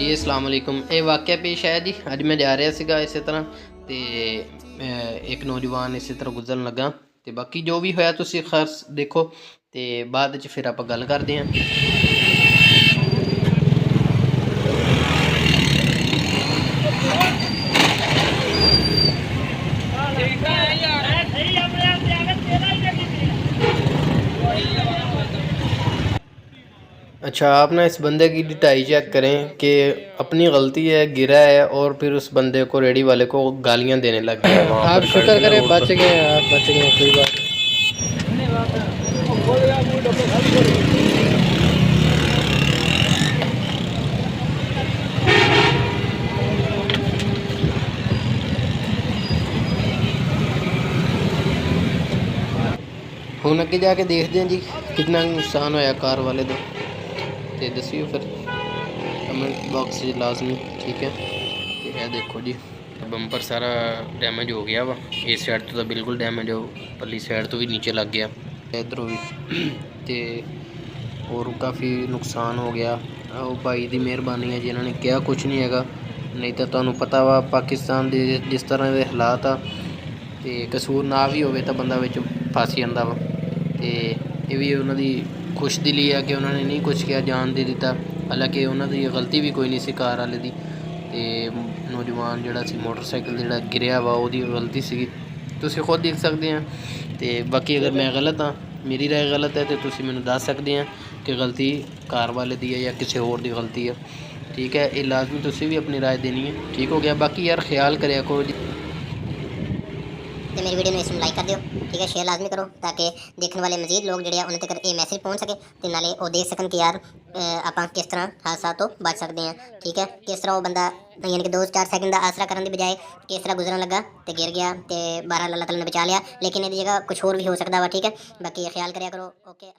जी अस्सलाम वालेकुम। ये वाक़या पेश आया जी, अज मैं जा रहा सीगा इस तरह तो एक नौजवान इस तरह गुजरन लगा तो बाकी जो भी होया तुसी खास देखो तो बाद च फिर आप गल करते हैं। अच्छा, आप ना इस बंदे की डिटाई चेक करें कि अपनी गलती है, गिरा है और फिर उस बंदे को रेडी वाले को गालियां देने लग गया है वहाँ आप पर खड़े शुक्र थे ना करें रोड बच पर। गए हैं, आप बच गए हैं, कोई बात नहीं। ਹੁਣ ਅੱਗੇ ਜਾ ਕੇ ਦੇਖਦੇ ਹਾਂ ਜੀ ਕਿੰਨਾ ਨੁਕਸਾਨ ਹੋਇਆ ਕਾਰ ਵਾਲੇ ਦਾ ਤੇ ਦੱਸਿਓ ਫਿਰ ਕਮੈਂਟ ਬਾਕਸ 'ਚ ਲਾਜ਼ਮੀ, ਠੀਕ ਹੈ। ਤੇ ਇਹ ਦੇਖੋ ਜੀ ਬੰਪਰ ਸਾਰਾ ਡੈਮੇਜ ਹੋ ਗਿਆ ਵਾ, ਇਸ ਸਾਈਡ ਤੋਂ ਤਾਂ ਬਿਲਕੁਲ ਡੈਮੇਜ ਹੋ, ਪਰਲੀ ਸਾਈਡ ਤੋਂ ਵੀ ਨੀਚੇ ਲੱਗ ਗਿਆ, ਇੱਧਰੋਂ ਵੀ ਤੇ ਹੋਰ ਕਾਫੀ ਨੁਕਸਾਨ ਹੋ ਗਿਆ। ਉਹ ਭਾਈ ਦੀ ਮਿਹਰਬਾਨੀ ਹੈ ਜੀ, ਇਹਨਾਂ ਨੇ ਕਿਹਾ ਕੁਛ ਨਹੀਂ ਹੈਗਾ, ਨਹੀਂ ਤਾਂ ਤੁਹਾਨੂੰ ਪਤਾ ਵਾ ਪਾਕਿਸਤਾਨ ਦੇ ਜਿਸ ਤਰ੍ਹਾਂ ਦੇ ਹਾਲਾਤ ਆ ਤੇ ਕਸੂਰ ਨਾ ਵੀ ਹੋਵੇ ਤਾਂ ਬੰਦਾ ਵਿੱਚ ਫਸ ਜਾਂਦਾ ਵਾ। ਤੇ ਇਹ ਵੀ ਉਹਨਾਂ ਦੀ ਖੁਸ਼ਦਿਲੀ ਆ ਕਿ ਉਹਨਾਂ ਨੇ ਨਹੀਂ ਕੁਛ ਕਿਹਾ, ਜਾਨ ਦੇ ਦਿੱਤਾ, ਹਾਲਾਂਕਿ ਉਹਨਾਂ ਦੀ ਗਲਤੀ ਵੀ ਕੋਈ ਨਹੀਂ ਸੀ ਕਾਰ ਵਾਲੇ ਦੀ। ਤੇ ਨੌਜਵਾਨ ਜਿਹੜਾ ਸੀ ਮੋਟਰਸਾਈਕਲ ਜਿਹੜਾ ਗਿਰਿਆ ਵਾ ਉਹਦੀ ਗਲਤੀ ਸੀਗੀ, ਤੁਸੀਂ ਖੁਦ ਦੇਖ ਸਕਦੇ ਆ। ਤੇ ਬਾਕੀ ਅਗਰ ਮੈਂ ਗਲਤ ਹਾਂ, ਮੇਰੀ ਰਾਏ ਗਲਤ ਹੈ, ਤੇ ਤੁਸੀਂ ਮੈਨੂੰ ਦੱਸ ਸਕਦੇ ਆ ਕਿ ਗਲਤੀ ਕਾਰ ਵਾਲੇ ਦੀ ਹੈ ਜਾਂ ਕਿਸੇ ਹੋਰ ਦੀ ਗਲਤੀ ਹੈ, ਠੀਕ ਹੈ। ਇਹ ਲਾਜ਼ਮੀ ਤੁਸੀਂ ਵੀ ਆਪਣੀ ਰਾਏ ਦੇਣੀ ਹੈ, ਠੀਕ ਹੋ ਗਿਆ। ਬਾਕੀ ਯਾਰ ਖਿਆਲ ਕਰਿਆ ਕਰੋ ਜੀ। तो मेरी वीडियो में लाइक कर दियो, ठीक है, शेयर लाजमी करो ताकि देखने वाले मजीद लोग जोड़े उन्हें तक ये मैसेज पहुँच सके तो नाले वो देख सकन कि यार आप किस तरह हादसा तो बच सकते हैं, ठीक है। किस तरह वो बंदा यानी कि 2-4 सेकंड का आसरा करने की बजाय किस तरह गुजरन लगा तो गिर गया, तो 12 अल्लाह ताला ने बचा लिया, लेकिन ये जगह कुछ और भी हो सकता वा, ठीक है। बाकी ख्याल करा करो। ओके।